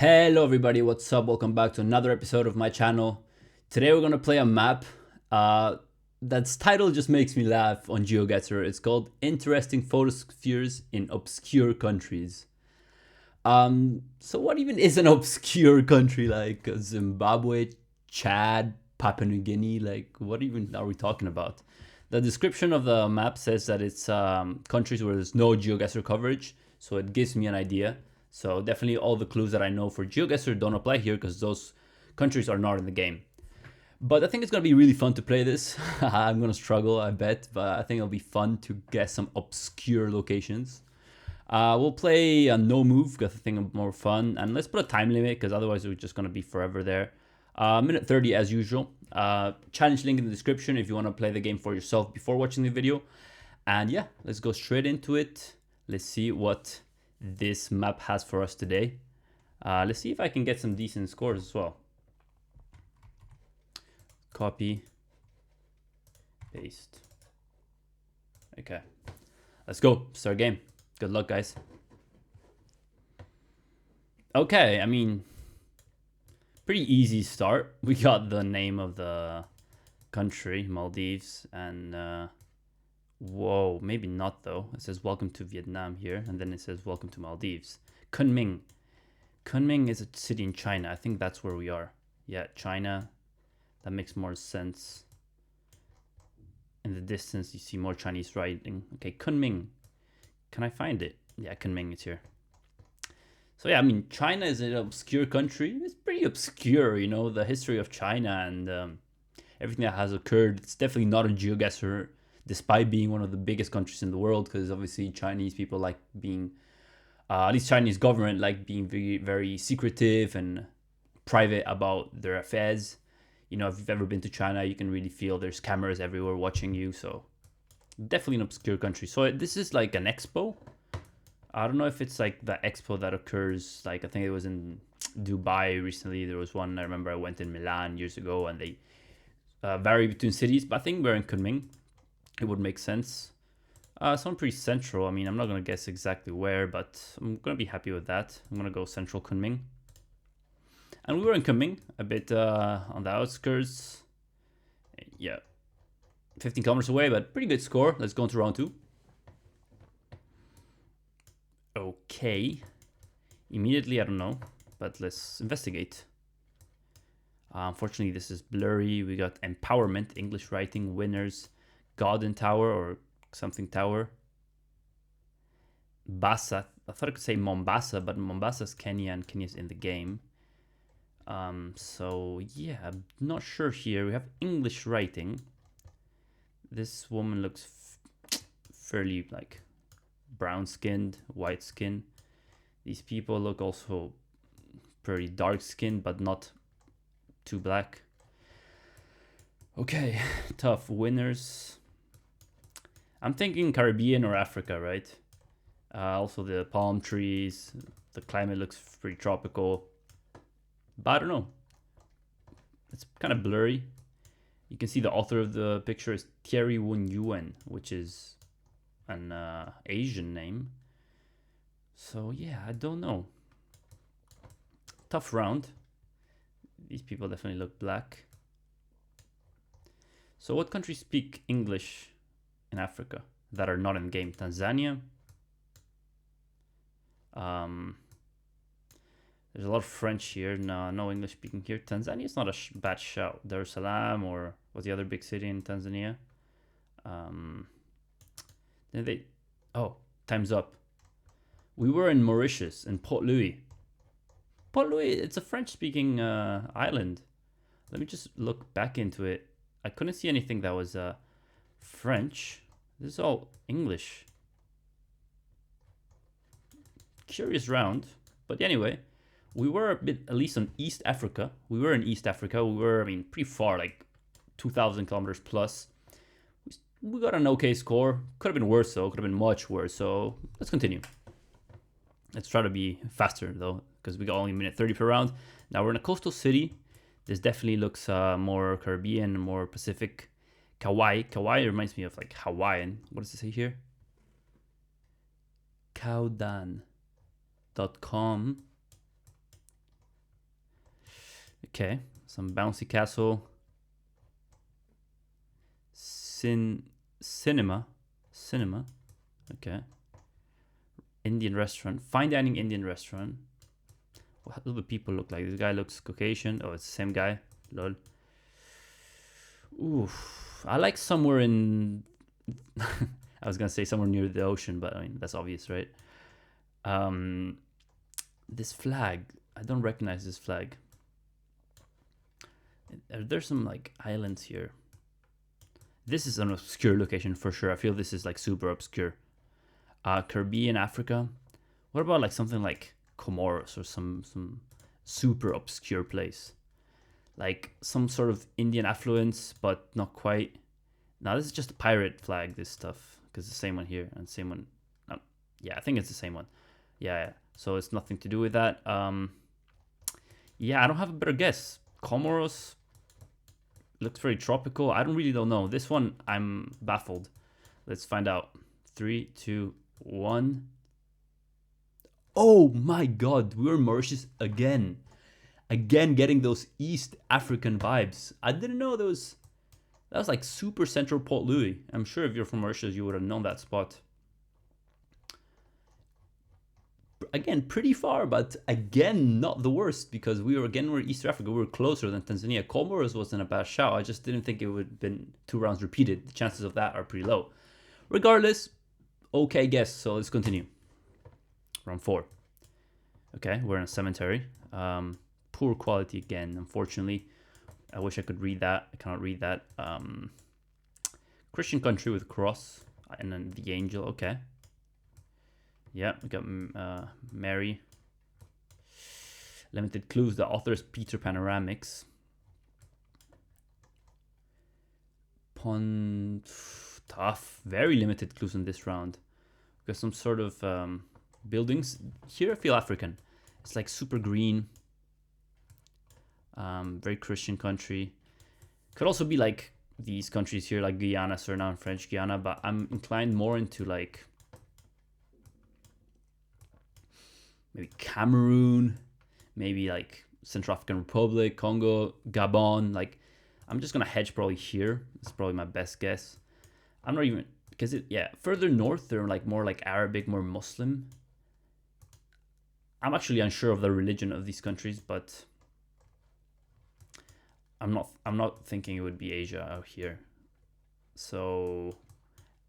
Hello everybody, what's up? Welcome back to another episode of my channel. Today we're gonna play a map. That's title just makes me laugh on GeoGuessr. It's called Interesting Photospheres in Obscure Countries. So what even is an obscure country like Zimbabwe, Chad, Papua New Guinea? Like what even are we talking about? The description of the map says that it's countries where there's no GeoGuessr coverage, so it gives me an idea. So definitely all the clues that I know for GeoGuessr don't apply here because those countries are not in the game. But I think it's going to be really fun to play this. I'm going to struggle, I bet, but I think it'll be fun to guess some obscure locations. We'll play a no move because I think it's more fun. And let's put a time limit because otherwise we're just going to be forever there. Minute 30 as usual. Challenge link in the description if you want to play the game for yourself before watching the video. And yeah, let's go straight into it. Let's see what this map has for us today. Let's see if I can get some decent scores as well. Copy, paste. Okay, let's go. Start game. Good luck, guys. Okay, I mean, pretty easy start. We got the name of the country, Maldives, and whoa, maybe not though. It says welcome to Vietnam here, and then it says welcome to Maldives. Kunming. Kunming is a city in China. I think that's where we are. Yeah, China. That makes more sense. In the distance, you see more Chinese writing. Okay, Kunming. Can I find it? Yeah, Kunming is here. So yeah, I mean, China is an obscure country. It's pretty obscure, you know, the history of China and everything that has occurred. It's definitely not a GeoGuessr, despite being one of the biggest countries in the world, because obviously Chinese people like being, at least Chinese government like being very, very secretive and private about their affairs. You know, if you've ever been to China, you can really feel there's cameras everywhere watching you. So definitely an obscure country. So this is like an expo. I don't know if it's like the expo that occurs, like I think it was in Dubai recently. There was one, I remember I went in Milan years ago and they vary between cities, but I think we're in Kunming. It would make sense. So I'm pretty central. I mean, I'm not going to guess exactly where, but I'm going to be happy with that. I'm going to go central Kunming. And we were in Kunming, a bit on the outskirts. Yeah, 15 kilometers away, but pretty good score. Let's go into round two. Okay. Immediately, I don't know, but let's investigate. Unfortunately, this is blurry. We got empowerment, English writing, winners, Garden Tower or something tower. Bassa. I thought I could say Mombasa, but Mombasa's Kenya and Kenya's in the game. So yeah, I'm not sure here. We have English writing. This woman looks fairly like brown skinned, white skin. These people look also pretty dark skinned, but not too black. Okay, tough. Winners. I'm thinking Caribbean or Africa, right? Also the palm trees. The climate looks pretty tropical. But I don't know. It's kind of blurry. You can see the author of the picture is Thierry Wun Yuen, which is an Asian name. So yeah, I don't know. Tough round. These people definitely look black. So what countries speak English in Africa that are not in game? Tanzania. There's a lot of French here. No English speaking here. Tanzania is not a bad shout. Dar es Salaam, or what's the other big city in Tanzania? Then they. Oh, time's up. We were in Mauritius, in Port Louis. Port Louis, it's a French-speaking island. Let me just look back into it. I couldn't see anything that was French. This is all English. Curious round. But anyway, we were a bit, at least on East Africa. We were in East Africa. We were, I mean, pretty far, like 2,000 kilometers plus. We got an okay score. Could have been worse, though. Could have been much worse. So let's continue. Let's try to be faster, though, because we got only a minute 30 per round. Now we're in a coastal city. This definitely looks more Caribbean, more Pacific. Kauai. Kauai reminds me of like Hawaiian. What does it say here? Kaudan.com. Okay, some bouncy castle. Cinema. Okay. Indian restaurant. Fine dining Indian restaurant. What do the people look like? This guy looks Caucasian. Oh, it's the same guy. Lol. Oof. I like somewhere in... I was gonna say somewhere near the ocean, but I mean, that's obvious, right? This flag. I don't recognize this flag. There's some like islands here. This is an obscure location for sure. I feel this is like super obscure. Caribbean, Africa. What about like something like Comoros or some super obscure place? Like some sort of Indian affluence, but not quite. Now this is just a pirate flag, this stuff, because the same one here and same one. Yeah, I think it's the same one. Yeah. So it's nothing to do with that. Yeah, I don't have a better guess. Comoros looks very tropical. I don't know. This one, I'm baffled. Let's find out. 3, 2, 1. Oh my god, we were Mauritius again. Again, getting those East African vibes. I didn't know those. That was like super central Port Louis. I'm sure if you're from Mauritius, you would have known that spot. Again, pretty far, but again, not the worst, because we're East Africa. We were closer than Tanzania. Comoros wasn't a bad shout. I just didn't think it would have been 2 rounds repeated. The chances of that are pretty low. Regardless, okay guess. So let's continue. Round 4. Okay, we're in a cemetery. Poor quality again, unfortunately. I wish I could read that. I cannot read that. Christian country with cross and then the angel. Okay. Yeah, we got Mary. Limited clues. The author is Peter Panoramics. Tough. Very limited clues in this round. We got some sort of buildings. Here I feel African. It's like super green. Very Christian country. Could also be like these countries here, like Guyana, Suriname, French Guiana, but I'm inclined more into like maybe Cameroon, maybe like Central African Republic, Congo, Gabon. Like, I'm just gonna hedge probably here. It's probably my best guess. I'm not even, because further north they're like more like Arabic, more Muslim. I'm actually unsure of the religion of these countries, but I'm not thinking it would be Asia out here. So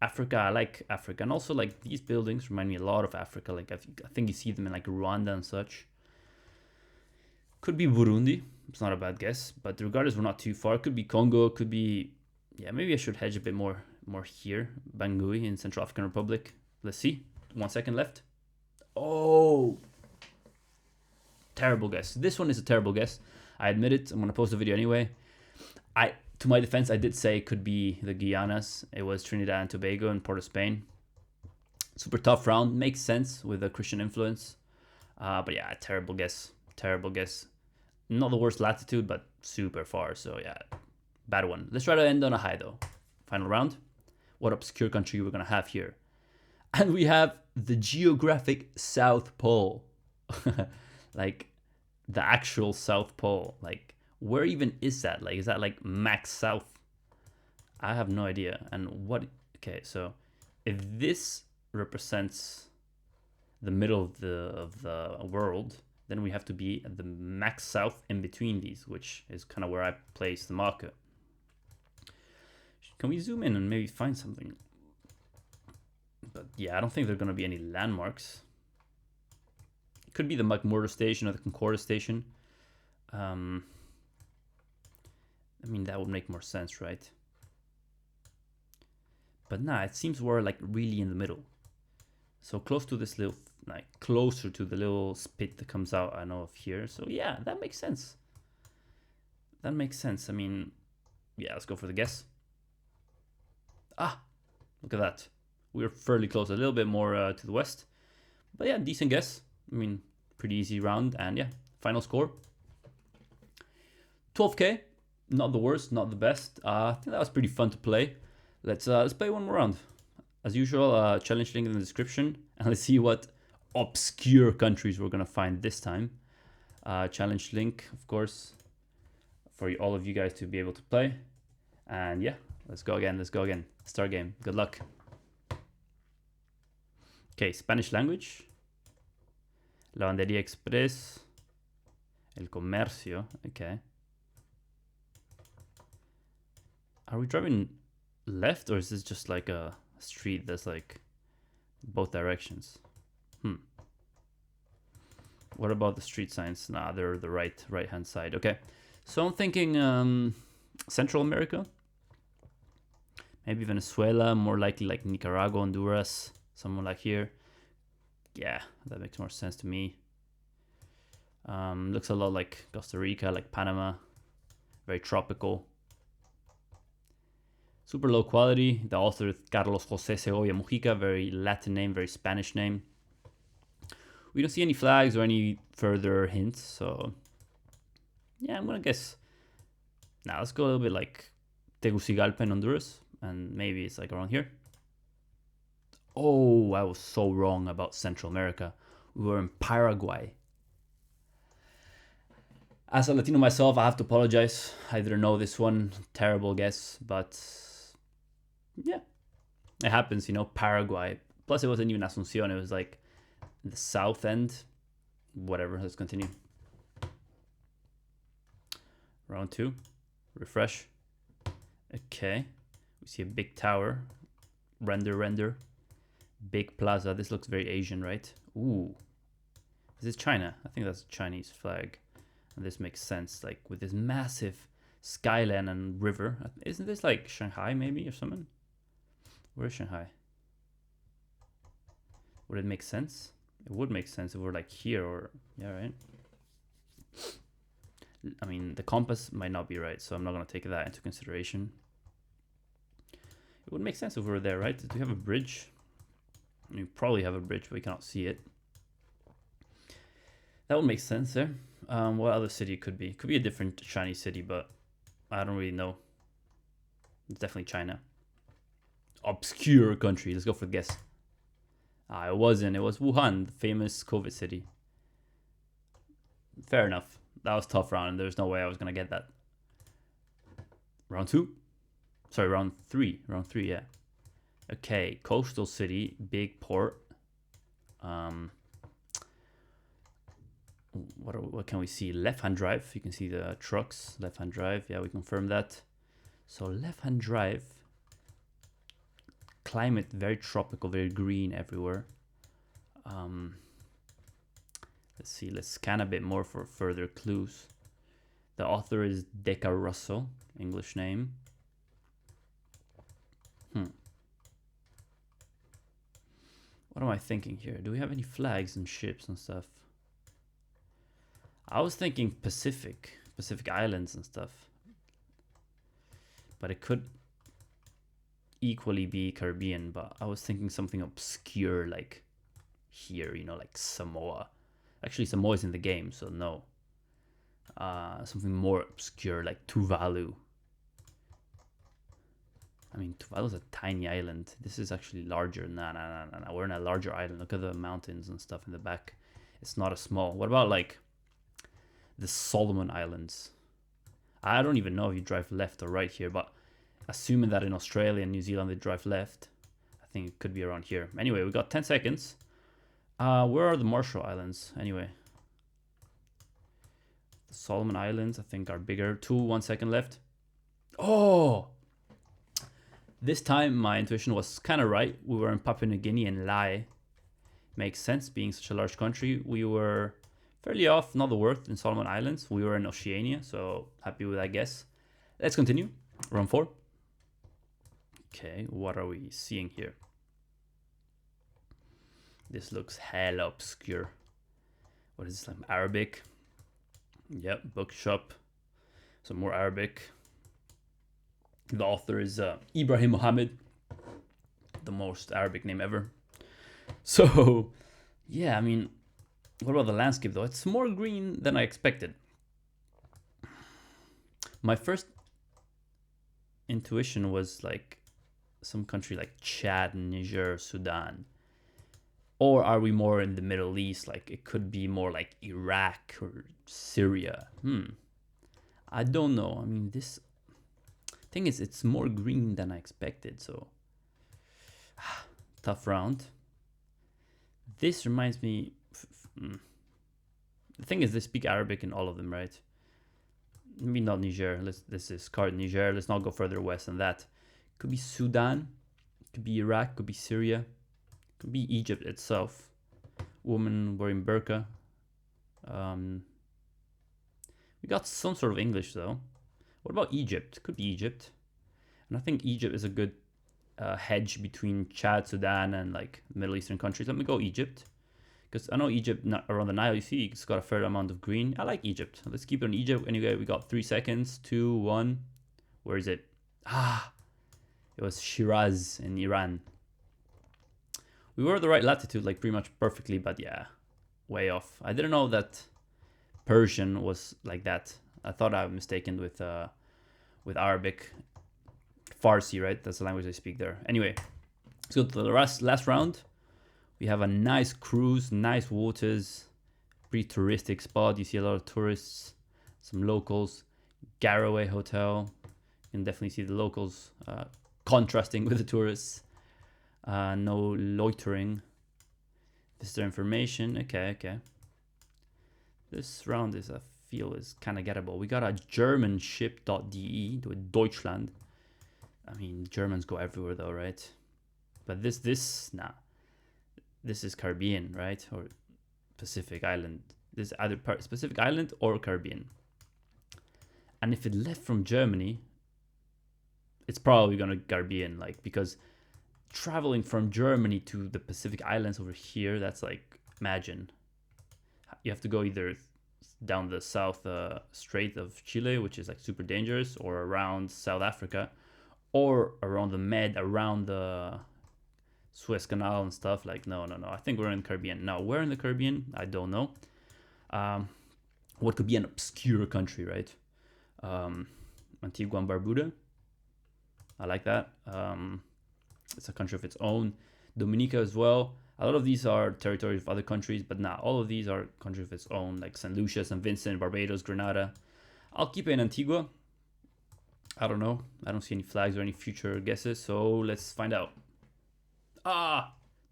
Africa, I like Africa, and also like these buildings remind me a lot of Africa. Like I think you see them in like Rwanda and such. Could be Burundi. It's not a bad guess, but regardless, we're not too far. Could be Congo. Could be, yeah. Maybe I should hedge a bit more here. Bangui in Central African Republic. Let's see. 1 second left. Oh, terrible guess. This one is a terrible guess. I admit it. I'm gonna post the video anyway. To my defense, I did say it could be the Guianas. It was Trinidad and Tobago and Port of Spain. Super tough round. Makes sense with a Christian influence. But yeah, terrible guess. Terrible guess. Not the worst latitude, but super far. So yeah, bad one. Let's try to end on a high though. Final round. What obscure country we're gonna have here? And we have the geographic South Pole. Like the actual South Pole. Like, where even is that? Like, is that like max south? I have no idea. And what? Okay, so if this represents the middle of the world, then we have to be at the max south in between these, which is kind of where I place the marker. Can we zoom in and maybe find something? But yeah, I don't think there are going to be any landmarks. It could be the McMurdo station or the Concordia station. I mean, that would make more sense, right? But nah, it seems we're like really in the middle. So close to this little, like closer to the little spit that comes out, I know of here. So yeah, that makes sense. That makes sense. I mean, yeah, let's go for the guess. Ah, look at that. We're fairly close, a little bit more to the west. But yeah, decent guess. I mean, pretty easy round. And yeah, final score. 12K. Not the worst, not the best. I think that was pretty fun to play. Let's play one more round. As usual, challenge link in the description. And let's see what obscure countries we're going to find this time. Challenge link, of course. for all of you guys to be able to play. And yeah, let's go again. Start game. Good luck. Okay, Spanish language. Lavandería Express. El Comercio. Okay. Are we driving left, or is this just like a street that's like both directions? What about the street signs? Nah, they're the right hand side. Okay, so I'm thinking Central America, maybe Venezuela, more likely like Nicaragua, Honduras, somewhere like here. Yeah, that makes more sense to me. Looks a lot like Costa Rica, like Panama, very tropical. Super low quality. The author, Carlos José Segovia Mujica, very Latin name, very Spanish name. We don't see any flags or any further hints, so yeah, I'm gonna guess. Now let's go a little bit like Tegucigalpa in Honduras, and maybe it's like around here. Oh, I was so wrong about Central America. We were in Paraguay. As a Latino myself, I have to apologize. I didn't know this one. Terrible guess, but yeah, it happens, you know, Paraguay. Plus, it wasn't even Asuncion. It was like the south end. Whatever, let's continue. Round 2. Refresh. Okay. We see a big tower. Render. Big plaza. This looks very Asian, right? Ooh. Is this China? I think that's a Chinese flag. And this makes sense, like with this massive skyline and river. Isn't this like Shanghai maybe or something? Where is Shanghai? Would it make sense? It would make sense if we're like here or, yeah, right? I mean, the compass might not be right, so I'm not going to take that into consideration. It would make sense if we were there, right? Do we have a bridge? We probably have a bridge, but we cannot see it. That would make sense there. What other city it could be? Could be a different Chinese city, but I don't really know. It's definitely China. Obscure country. Let's go for the guess. It wasn't. It was Wuhan, the famous COVID city. Fair enough. That was a tough round, and there's no way I was going to get that. Round 2? Sorry, round 3. Round 3, yeah. Okay, coastal city, big port. What can we see? Left-hand drive. You can see the trucks. Left-hand drive. Yeah, we confirm that. So left-hand drive. Climate very tropical, very green everywhere. Let's see. Let's scan a bit more for further clues. The author is Deca Russell, English name. What am I thinking here? Do we have any flags and ships and stuff? I was thinking Pacific Islands and stuff. But it could equally be Caribbean, but I was thinking something obscure like here, you know, like Samoa. Actually, Samoa is in the game, so no. Something more obscure like Tuvalu. I mean, Tuvalu's a tiny island. This is actually larger. Nah. We're in a larger island. Look at the mountains and stuff in the back. It's not a small. What about like the Solomon Islands? I don't even know if you drive left or right here, but assuming that in Australia and New Zealand they drive left, I think it could be around here. Anyway, we got 10 seconds. Where are the Marshall Islands anyway? The Solomon Islands, I think, are bigger. 1 second left. Oh! This time my intuition was kind of right. We were in Papua New Guinea and Lae. Makes sense, being such a large country. We were fairly off, not the worst, in Solomon Islands. We were in Oceania, so happy with that guess. Let's continue. Round 4. Okay, what are we seeing here? This looks hella obscure. What is this, like Arabic? Yep, bookshop. Some more Arabic. The author is Ibrahim Mohammed, the most Arabic name ever. So, yeah, I mean, what about the landscape though? It's more green than I expected. My first intuition was like some country like Chad, Niger, Sudan. Or are we more in the Middle East? Like it could be more like Iraq or Syria. I don't know. I mean, this thing is, it's more green than I expected, so tough round. This reminds me. The thing is, they speak Arabic in all of them, right? Maybe not Niger. This is card Niger. Let's not go further west than that. Could be Sudan. Could be Iraq. Could be Syria. Could be Egypt itself. Woman wearing burqa. We got some sort of English though. What about Egypt? Could be Egypt. And I think Egypt is a good hedge between Chad, Sudan, and like Middle Eastern countries. Let me go Egypt. Because I know Egypt, around the Nile, you see, it's got a fair amount of green. I like Egypt. Let's keep it on Egypt. Anyway, we got 3 seconds. 2, 1. Where is it? It was Shiraz in Iran. We were the right latitude, like pretty much perfectly, but yeah, way off. I didn't know that Persian was like that. I thought I was mistaken with Arabic. Farsi, right? That's the language they speak there. Anyway, let's go to the last round. We have a nice cruise, nice waters, pretty touristic spot. You see a lot of tourists, some locals. Garaway Hotel. You can definitely see the locals contrasting with the tourists. No loitering. Visitor information. Okay. This round I feel is kind of gettable. We got a German ship.de to Deutschland. I mean, Germans go everywhere though, right? But nah. This is Caribbean, right? Or Pacific Island. This is either Pacific Island or Caribbean. And if it left from Germany, it's probably gonna Caribbean, like, because traveling from Germany to the Pacific Islands over here, that's like, imagine. You have to go either down the South Strait of Chile, which is like super dangerous, or around South Africa, or around the Med, around the Suez Canal and stuff. Like, no. I think we're in the Caribbean. Now, where in the Caribbean? I don't know. What could be an obscure country, right? Antigua and Barbuda. I like that. It's a country of its own. Dominica as well. A lot of these are territories of other countries, but not all of these are countries of its own, like St. Lucia, St. Vincent, Barbados, Grenada. I'll keep it in Antigua. I don't know. I don't see any flags or any future guesses, so let's find out.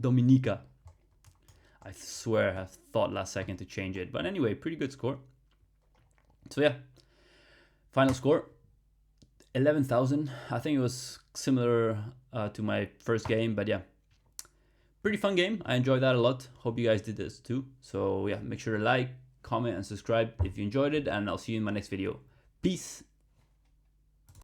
Dominica. I swear I thought last second to change it. But anyway, pretty good score. So yeah, final score, 11,000. I think it was similar to my first game, but yeah, pretty fun game. I enjoyed that a lot. Hope you guys did this too. So yeah, make sure to like, comment, and subscribe if you enjoyed it, and I'll see you in my next video. Peace.